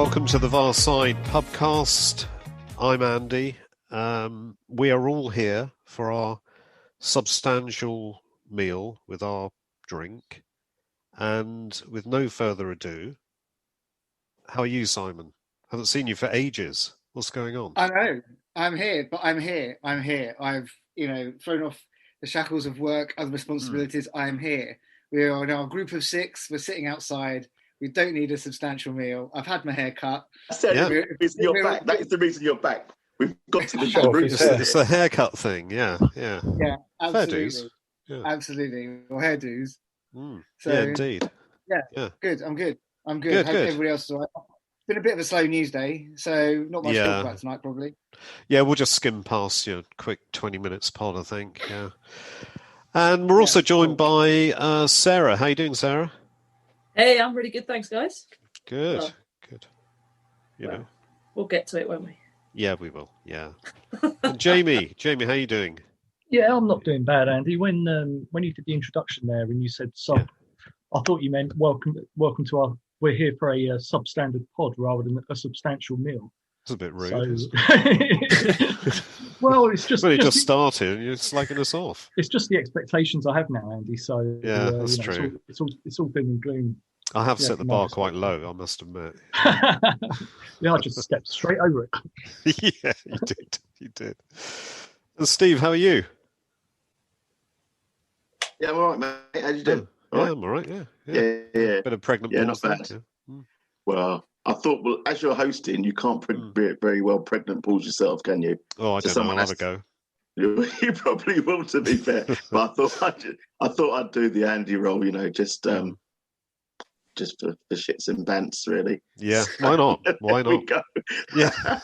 welcome to the Varside Pubcast. I'm Andy. We are all here for our substantial meal with our drink. And with no further ado, how are you, Simon? Haven't seen you for ages. What's going on? I know. I'm here. I've, thrown off the shackles of work, other responsibilities. I am here. We are now a group of 6. We're sitting outside. We don't need a substantial meal. I've had my hair cut. I said you're back. That is the reason you're back. We've got to the root. It's a haircut thing. Yeah. Yeah, absolutely. Fair dues. Yeah. Absolutely. Or hairdos. So, yeah, indeed. Yeah. Good. I'm good. Hope everybody else is all right. It's been a bit of a slow news day, so not much to talk about tonight, probably. Yeah, we'll just skim past your quick 20 minutes pod, I think. Yeah. And we're also joined by Sarah. How you doing, Sarah? Hey, I'm really good, thanks, guys. Good. You know, we'll get to it, won't we? Yeah, we will. Yeah. And Jamie, how you doing? Yeah, I'm not doing bad, Andy. When you did the introduction there and you said sub, I thought you meant welcome to our. We're here for a substandard pod rather than a substantial meal. It's a bit rude. Well, it's just. Well, it just started. You're slagging us off. It's just the expectations I have now, Andy. So yeah, that's true. It's all doom and gloom. I have set the bar quite low, I must admit. Yeah, I just stepped straight over it. Yeah, you did. And Steve, how are you? Yeah, I'm all right, mate. How you doing? I'm all right, yeah. Bit of pregnant pause. Not bad. Well, I thought, as you're hosting, you can't very well pregnant pause yourself, can you? Oh, I don't know. I'll have a go. You probably will, to be fair. But I thought I'd do the Andy role, just for shits and bants, really. Yeah, why not? Why not? We go. Yeah.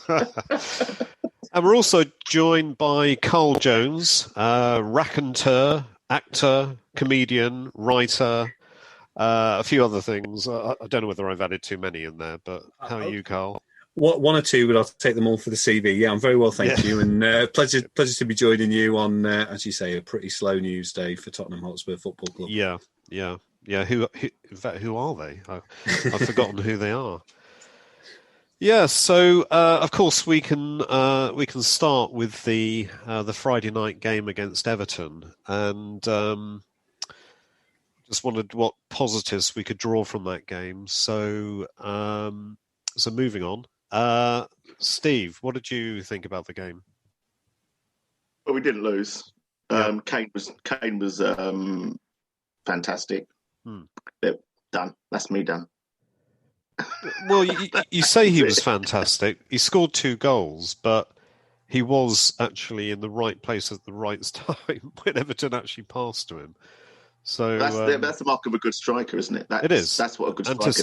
And we're also joined by Carl Jones, raconteur, actor, comedian, writer, a few other things. I don't know whether I've added too many in there, but how are you, Carl? One or two, but I'll take them all for the CV. Yeah, I'm very well, thank you, and pleasure to be joining you on, as you say, a pretty slow news day for Tottenham Hotspur Football Club. Yeah. Who in fact, who are they? I've forgotten who they are. Yeah, so of course we can start with the Friday night game against Everton, and just wondered what positives we could draw from that game. So moving on, Steve, what did you think about the game? Well, we didn't lose. Kane was fantastic. Done. That's me done. Well, you say he was fantastic. He scored 2 goals, but he was actually in the right place at the right time when Everton actually passed to him. So that's the mark of a good striker, isn't it? It is. That's what a good striker does.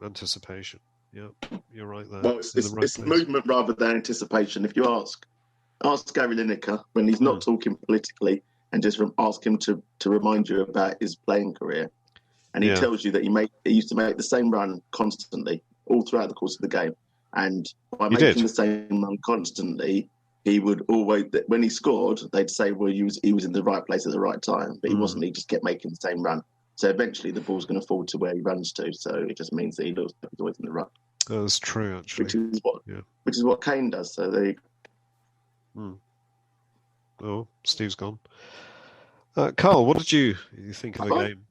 Anticipation. Yeah, you're right there. Well, it's movement rather than anticipation. If you ask Gary Lineker when he's not talking politically, and just ask him to remind you about his playing career. And he tells you that he used to make the same run constantly all throughout the course of the game. And by making the same run constantly, he would always, when he scored, they'd say, well, he was in the right place at the right time. But he wasn't. He just kept making the same run. So eventually the ball's going to fall to where he runs to. So it just means that he looks like he's always in the run. That's true, actually. Which is what Kane does. So there you go. Oh, Steve's gone. Carl, what did you think of the game?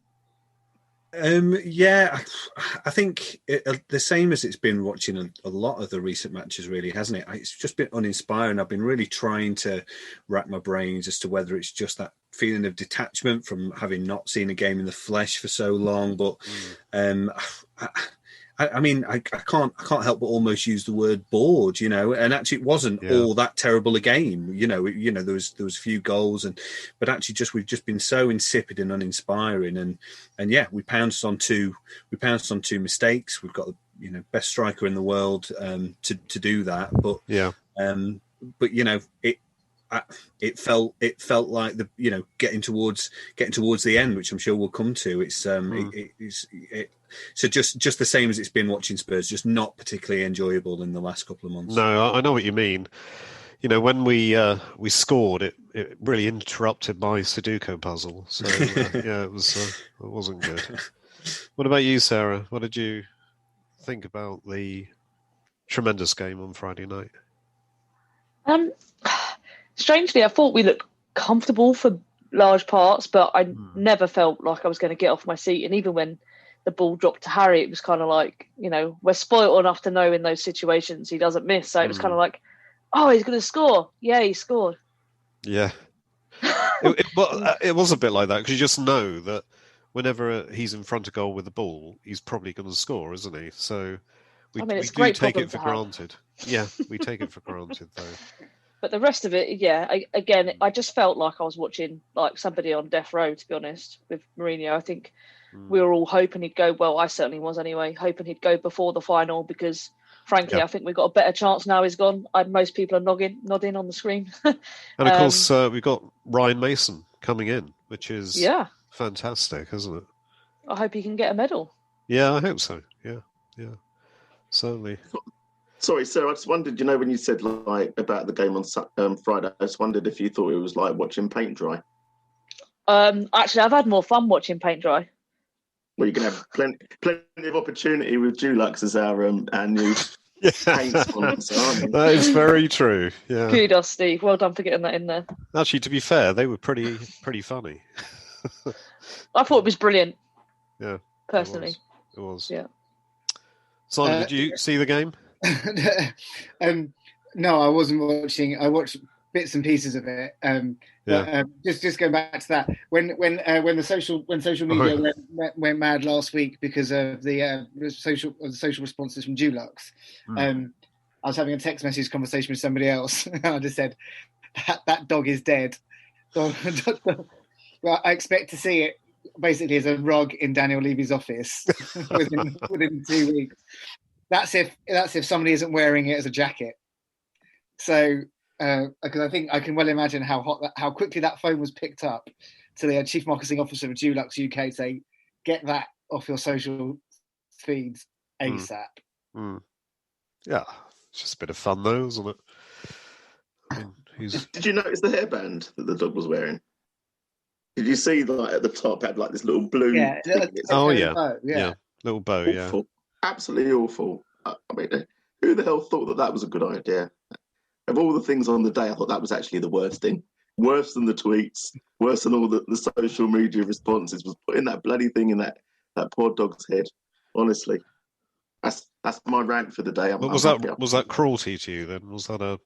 I think the same as it's been watching a lot of the recent matches, really, hasn't it? It's just been uninspiring. I've been really trying to rack my brains as to whether it's just that feeling of detachment from having not seen a game in the flesh for so long. But I can't help but almost use the word bored, and actually it wasn't all that terrible a game. There was a few goals, but actually we've just been so insipid and uninspiring, and we pounced on two mistakes. We've got the best striker in the world to do that, but it felt like getting towards the end, which I'm sure we'll come to. So just the same as it's been watching Spurs, just not particularly enjoyable in the last couple of months. No, I know what you mean. When we scored, it really interrupted my Sudoku puzzle. So it wasn't good. What about you, Sarah? What did you think about the tremendous game on Friday night? Strangely, I thought we looked comfortable for large parts, but I never felt like I was going to get off my seat. And even when the ball dropped to Harry, it was kind of like, we're spoiled enough to know in those situations he doesn't miss. So it was kind of like, oh, he's going to score. Yeah, he scored. Yeah. It was a bit like that because you just know that whenever he's in front of goal with the ball, he's probably going to score, isn't he? So we do take it for granted. Yeah, we take it for granted, though. But the rest of it, I just felt like I was watching like somebody on death row, to be honest, with Mourinho. I think we were all hoping he'd go, well, I certainly was anyway, hoping he'd go before the final because, frankly, I think we've got a better chance now he's gone. Most people are nodding on the screen. And, of course, we've got Ryan Mason coming in, which is fantastic, isn't it? I hope he can get a medal. Yeah, I hope so. Yeah, certainly. Sorry, Sarah, I just wondered, when you said like about the game on Friday, I just wondered if you thought it was like watching paint dry. Actually, I've had more fun watching paint dry. Well, you can have plenty of opportunity with Dulux as our new paint sponsor, aren't you? That is very true. Yeah. Kudos, Steve. Well done for getting that in there. Actually, to be fair, they were pretty funny. I thought it was brilliant. Yeah. Personally. It was. Yeah. Simon, did you see the game? No, I wasn't watching. I watched bits and pieces of it. But just going back to that, when social media went mad last week because of the social responses from Dulux, I was having a text message conversation with somebody else. I just said that dog is dead. Well, I expect to see it basically as a rug in Daniel Levy's office within 2 weeks. That's if somebody isn't wearing it as a jacket. So, because I think I can well imagine how quickly that phone was picked up to the chief marketing officer of Dulux UK, say, get that off your social feeds ASAP. Yeah, it's just a bit of fun though, isn't it? I mean, Did you notice the hairband that the dog was wearing? Did you see like at the top had like this little blue? Yeah. Little bow. Awful. Absolutely awful. I mean, who the hell thought that was a good idea? Of all the things on the day, I thought that was actually the worst thing. Worse than the tweets, worse than all the social media responses, was putting that bloody thing in that poor dog's head. Honestly, that's my rant for the day. Was that cruelty to you then? Was that a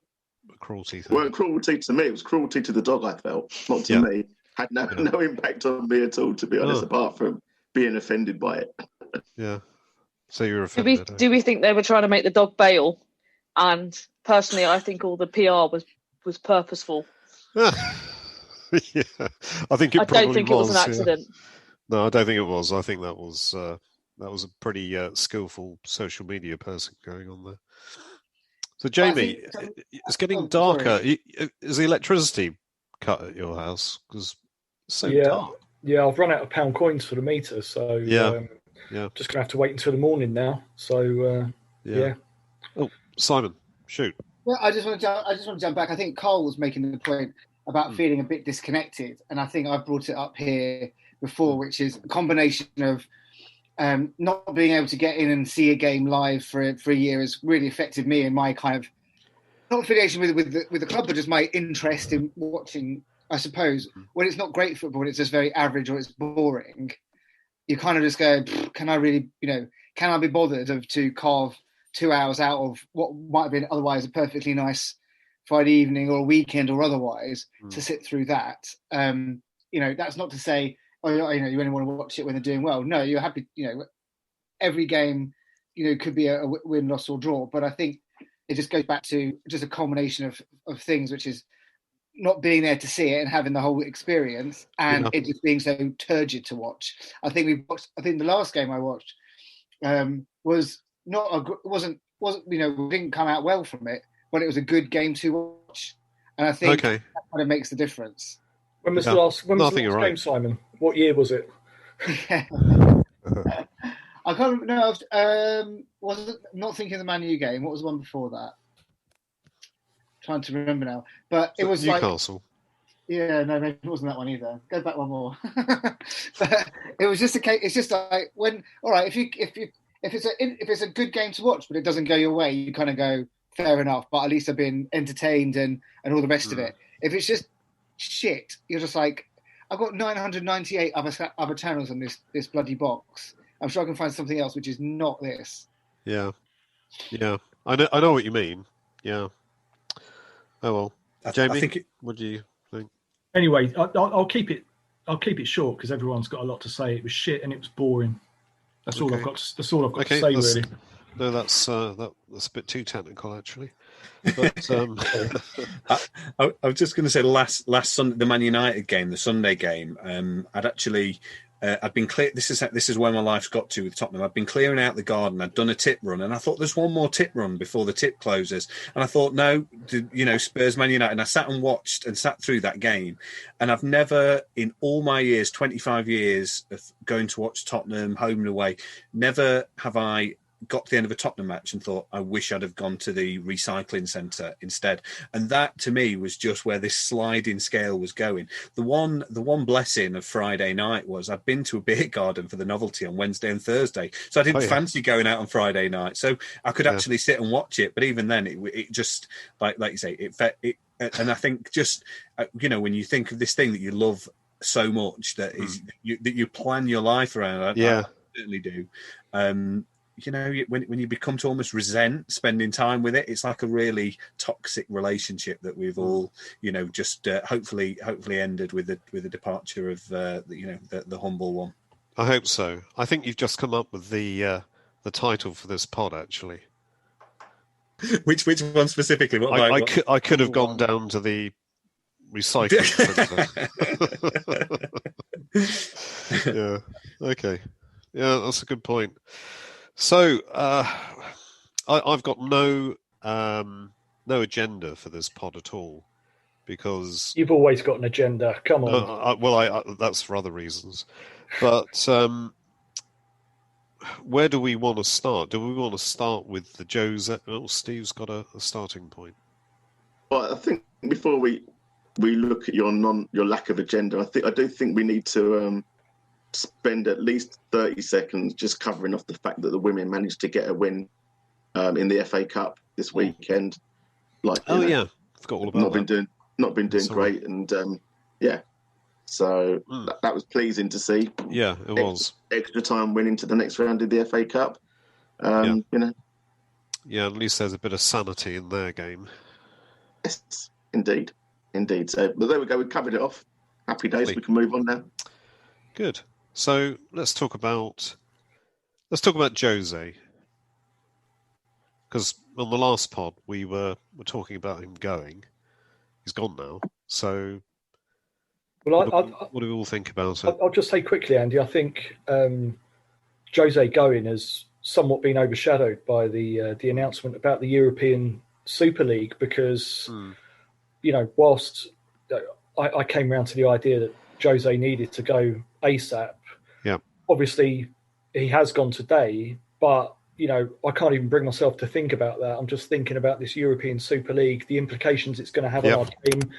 cruelty thing? It weren't cruelty to me. It was cruelty to the dog, I felt, not to me. Had no impact on me at all, to be honest, apart from being offended by it. Yeah. So you're offended. Do we think they were trying to make the dog bail? And personally, I think all the PR was purposeful. Yeah, I think it. I don't think it was an accident. Yeah. No, I don't think it was. I think that was a pretty skillful social media person going on there. So, Jamie, it's getting darker. Is the electricity cut at your house? Because it's so dark. Yeah, I've run out of pound coins for the meter, so just gonna have to wait until the morning now. So Oh, Simon, shoot. Well, I just want to jump back. I think Carl was making the point about feeling a bit disconnected, and I think I've brought it up here before, which is a combination of not being able to get in and see a game live for a year has really affected me and my kind of not affiliation with the club, but just my interest in watching. I suppose when it's not great football, when it's just very average or it's boring, you kind of just go, can I really, can I be bothered to carve 2 hours out of what might have been otherwise a perfectly nice Friday evening or a weekend or otherwise to sit through that? That's not to say, you only want to watch it when they're doing well. No, you're happy. Every game, could be a win, loss or draw. But I think it just goes back to just a combination of things, which is not being there to see it and having the whole experience, and it just being so turgid to watch. I think the last game I watched was wasn't we didn't come out well from it, but it was a good game to watch, and I think that kind of makes the difference. When was the last game, Simon? What year was it? I can't remember. No, wasn't not thinking of the Man U game. What was the one before that? Trying to remember now, but it was Newcastle. No, maybe it wasn't that one either. Go back one more. But it was just a case. It's just like if if it's a good game to watch, but it doesn't go your way, you kind of go, fair enough. But at least I've been entertained and all the rest of it. If it's just shit, you're just like, I've got 998 other channels on this bloody box. I'm sure I can find something else which is not this. Yeah. I know what you mean. Yeah. Oh well, Jamie, what do you think? Anyway, I'll keep it short because everyone's got a lot to say. It was shit and it was boring. That's all I've got. That's all I've got to say, really. No, that's a bit too technical, actually. But I was just going to say, last Sunday, the Man United game, the Sunday game, I'd been clear. This is where my life's got to with Tottenham. I'd been clearing out the garden. I'd done a tip run, and I thought there's one more tip run before the tip closes. And I thought, no, Spurs Man United. And I sat through that game, and I've never, in all my years, 25 years of going to watch Tottenham home and away, never have I got to the end of a Tottenham match and thought, I wish I'd have gone to the recycling centre instead. And that, to me, was just where this sliding scale was going. The one blessing of Friday night was I'd been to a beer garden for the novelty on Wednesday and Thursday, so I didn't fancy going out on Friday night. So I could actually sit and watch it. But even then, it just, like you say, it. And I think just, when you think of this thing that you love so much, that you plan your life around, I certainly do. When you become to almost resent spending time with it, it's like a really toxic relationship that we've all, just hopefully ended with the departure of the humble one. I hope so. I think you've just come up with the title for this pod, actually. Which one specifically? I could have gone down to the recycling center. Yeah. Okay. Yeah, that's a good point. So I've got no agenda for this pod at all, because you've always got an agenda. Come on. That's for other reasons. But where do we want to start? Do we want to start with the Jose? Oh, Steve's got a starting point. Well, I think before we look at your lack of agenda, I do think we need to spend at least 30 seconds just covering off the fact that the women managed to get a win in the FA Cup this weekend. Forgot all about that. Not been doing great, and so that was pleasing to see. Yeah, it was extra time winning to the next round of the FA Cup. Yeah, at least there's a bit of sanity in their game. Yes, indeed. So, but there we go. We covered it off. Happy days. We can move on now. Good. So let's talk about Jose, because on the last pod we were talking about him going. He's gone now. So what do we all think about it? I'll just say quickly, Andy. I think Jose going has somewhat been overshadowed by the announcement about the European Super League, because whilst I came around to the idea that Jose needed to go ASAP. Yeah. Obviously, he has gone today, but I can't even bring myself to think about that. I'm just thinking about this European Super League, the implications it's going to have on our team,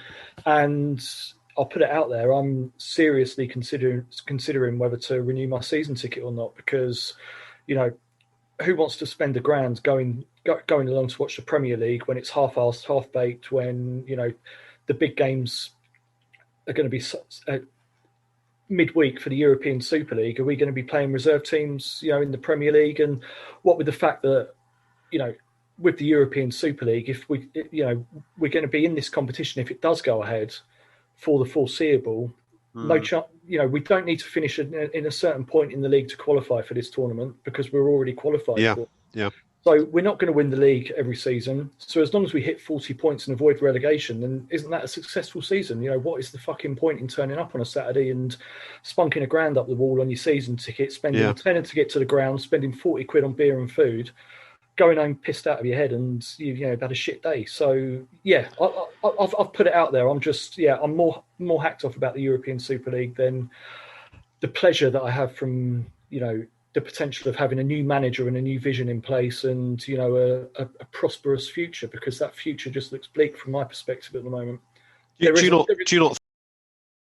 and I'll put it out there. I'm seriously considering whether to renew my season ticket or not, because who wants to spend £1,000 going along to watch the Premier League when it's half-assed, half-baked, when the big games are going to be midweek for the European Super League? Are we going to be playing reserve teams, in the Premier League? And what with the fact that, with the European Super League, if we, we're going to be in this competition, if it does go ahead for the foreseeable, no chance. We don't need to finish in a certain point in the league to qualify for this tournament, because we're already qualified. Yeah. So we're not going to win the league every season. So as long as we hit 40 points and avoid relegation, then isn't that a successful season? What is the fucking point in turning up on a Saturday and spunking £1,000 up the wall on your season ticket, spending a tenner to get to the ground, spending 40 quid on beer and food, going home pissed out of your head, and you've had a shit day. So I've put it out there. I'm more hacked off about the European Super League than the pleasure that I have from the potential of having a new manager and a new vision in place, and a prosperous future, because that future just looks bleak from my perspective at the moment. Do you not